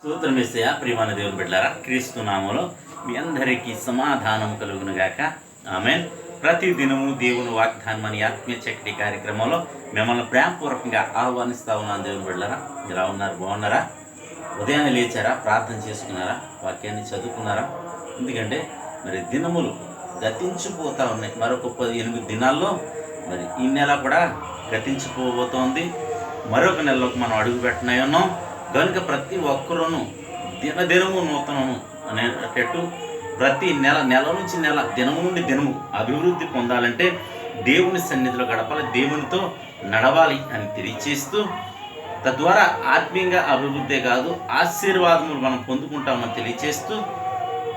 స్తోత్రం యేసయ్యా. ప్రియమైన దేవుని బిడ్డలారా, క్రీస్తు నామములో మీ అందరికీ సమాధానం కలుగును గాక. ఆమేన్. ప్రతి దినము దేవుని వాగ్దానం అని ఆత్మీయ చక్కటి కార్యక్రమంలో మిమ్మల్ని ప్రేమపూర్వకంగా ఆహ్వానిస్తా ఉన్నాను. దేవుని బిడ్డలారా, ఎలా ఉన్నారు? బాగున్నారా? ఉదయాన్నే లేచారా? ప్రార్థన చేసుకున్నారా? వాక్యాన్ని చదువుకున్నారా? ఎందుకంటే మరి దినములు గతించిపోతూ ఉన్నాయి. మరొక 18 దినాల్లో మరి ఈ నెల కూడా గతించిపోబోతోంది. మరొక నెలలోకి మనం అడుగు పెట్టనే ఉన్నాం. కనుక ప్రతి ఒక్కరూను దినదినము నూతనము అనేటట్టు ప్రతి నెల నుంచి నెల, దినము నుండి దినము అభివృద్ధి పొందాలంటే దేవుని సన్నిధిలో గడపాలి, దేవునితో నడవాలి అని తెలియచేస్తూ, తద్వారా ఆత్మీయంగా అభివృద్ధే కాదు ఆశీర్వాదములు మనం పొందుకుంటామని తెలియచేస్తూ,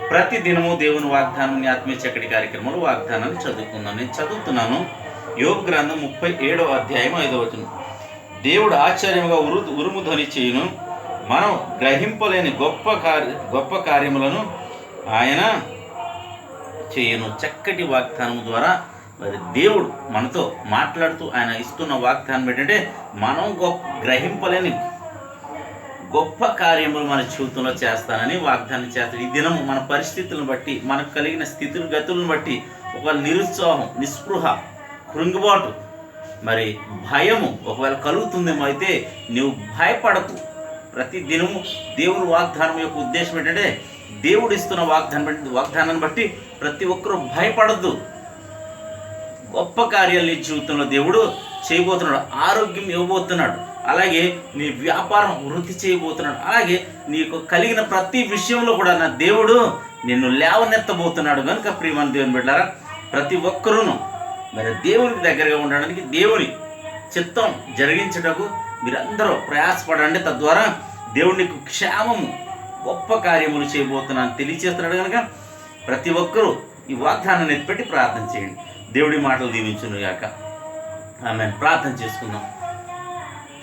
ప్రతి దినము దేవుని వాగ్దానం ఆత్మీయ చక్కటి కార్యక్రమంలో వాగ్దానాన్ని చదువుకుందాం. నేను చదువుతున్నాను యోబు గ్రంథం 37వ అధ్యాయం 5వ వచనం. దేవుడు ఆశ్చర్యముగా ఉరుము ధ్వని చేయును, మనం గ్రహింపలేని గొప్ప కార్యములను ఆయన చేయును. చక్కటి వాగ్దానం ద్వారా మరి దేవుడు మనతో మాట్లాడుతూ ఆయన ఇస్తున్న వాగ్దానం ఏంటంటే, మనం గ్రహింపలేని గొప్ప కార్యములు మన జీవితంలో చేస్తానని వాగ్దానం చేస్తాడు. ఈ దినము మన పరిస్థితులను బట్టి, మనకు కలిగిన గతులను బట్టి ఒకవేళ నిరుత్సాహం, నిస్పృహ, కృంగుబాటు, మరి భయము ఒకవేళ కలుగుతుందేమో, అయితే నువ్వు భయపడకు. ప్రతి దినము దేవుని వాగ్దానం యొక్క ఉద్దేశం ఏంటంటే, దేవుడు ఇస్తున్న వాగ్దానాన్ని బట్టి ప్రతి ఒక్కరూ భయపడద్దు. గొప్ప కార్యాలు నీ జీవితంలో దేవుడు చేయబోతున్నాడు. ఆరోగ్యం ఇవ్వబోతున్నాడు, అలాగే నీ వ్యాపారం వృద్ధి చేయబోతున్నాడు, అలాగే నీకు కలిగిన ప్రతి విషయంలో కూడా నా దేవుడు నిన్ను లేవనెత్తబోతున్నాడు. కనుక ప్రియమైన దేవుని బిడ్డలారా, ప్రతి ఒక్కరూను మరి దేవునికి దగ్గరగా ఉండడానికి, దేవుని చిత్తం జరిగించటకు మీరందరూ ప్రయాసపడండి. తద్వారా దేవుడు నీకు క్షేమము, గొప్ప కార్యములు చేయబోతున్నాను తెలియచేస్తున్నాడు. కనుక ప్రతి ఒక్కరూ ఈ వాగ్దానాన్ని ఎత్తిపెట్టి ప్రార్థన చేయండి. దేవుడి మాటలు దీవించును గాక. ఆమేన్. ప్రార్థన చేసుకుందాం.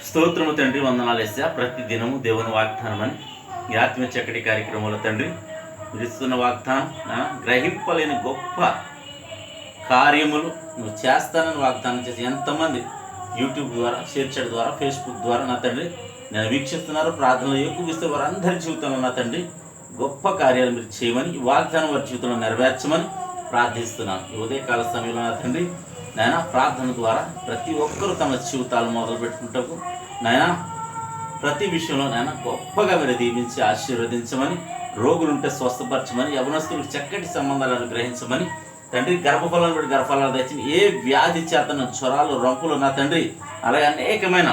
స్తోత్రము తండ్రి, వందనాలు యేసయ్యా. ప్రతి దినము దేవుని వాగ్దానం అని ఈ ఆత్మీయ చక్కటి కార్యక్రమంలో తండ్రి మీరు ఇస్తున్న వాగ్దానం, గ్రహింపలేని గొప్ప కార్యములు నువ్వు చేస్తానని వాగ్దానం చేసి ఎంతమంది యూట్యూబ్ ద్వారా, షేర్ చేయడం ద్వారా, ఫేస్బుక్ ద్వారా నా తండ్రి నేను వీక్షిస్తున్నారు, ప్రార్థనలు ఎక్కువిస్తే వారందరి జీవితంలో నా తండ్రి గొప్ప కార్యాలు మీరు చేయమని, ఈ వాగ్దానం వారి జీవితంలో నెరవేర్చమని ప్రార్థిస్తున్నాను. ఈ ఉదయకాల సమయంలో నా తండ్రి నాయన ప్రార్థన ద్వారా ప్రతి ఒక్కరూ తమ జీవితాలు మొదలు పెట్టుకుంటకు నాయన ప్రతి విషయంలో నాయన గొప్పగా మీరు దీవించి ఆశీర్వదించమని, రోగులుంటే స్వస్థపరచమని, యవనస్తులకు చక్కటి సంబంధాలు అనుగ్రహించమని తండ్రి, గర్భఫలాన్ని బట్టి గర్భఫలాలు తెచ్చింది, ఏ వ్యాధి చేతన జ్వరాలు, రొంపులు నా తండ్రి, అలాగే అనేకమైన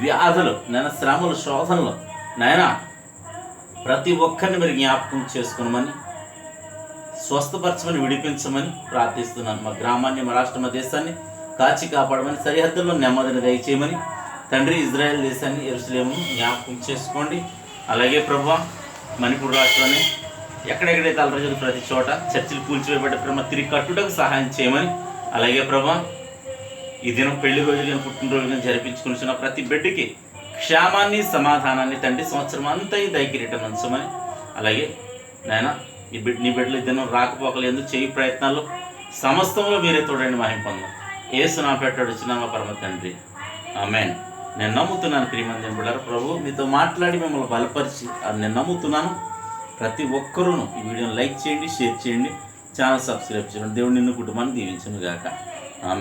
వ్యాధులు నాయన, శ్రమలు, శోధనలు నాయన ప్రతి ఒక్కరిని మీరు జ్ఞాపకం చేసుకోమని, స్వస్థపరచమని, విడిపించమని ప్రార్థిస్తున్నాను. మా గ్రామాన్ని, మా రాష్ట్ర, మా దేశాన్ని కాచి కాపాడమని, సరిహద్దుల్లో నెమ్మదిని దయచేయమని తండ్రి, ఇజ్రాయెల్ దేశాన్ని, యెరూషలేమును జ్ఞాపకం చేసుకోండి. అలాగే ప్రభువా, మణిపూర్ రాష్ట్రాన్ని ఎక్కడెక్కడైతే అలరజలు ప్రతి చోట చర్చిలు కూల్చివేయబడ్డ ప్రభు తిరిగి కట్టుటకు సహాయం చేయమని, అలాగే ప్రభా ఈ దినం పెళ్లి రోజులను, పుట్టినరోజులను జరిపించుకుని ప్రతి బిడ్డకి క్షేమాన్ని, సమాధానాన్ని తండ్రి సంవత్సరం అంతా ఈ దయకిరీటం ఉంచమని, అలాగే నాయన నీ బిడ్డలు ఈ దినం రాకపోకలు ఎందుకు చేయి ప్రయత్నాల్లో సమస్తంలో మీరే తోడండి, మహిమ పొందాం. యేసు నా పెట్టాడు వచ్చిన మా పరమ తండ్రి. ఆమేన్. నేను నమ్ముతున్నాను ప్రియమైన బిడ్డలారా, ప్రభు మీతో మాట్లాడి మిమ్మల్ని బలపరిచి అది నేను నమ్ముతున్నాను. ప్రతి ఒక్కరూ ఈ వీడియోని లైక్ చేయండి, షేర్ చేయండి, ఛానల్ సబ్స్క్రైబ్ చేయండి. దేవుడు నిన్ను కుటుంబాన్ని దీవించును గాక. ఆమేన్.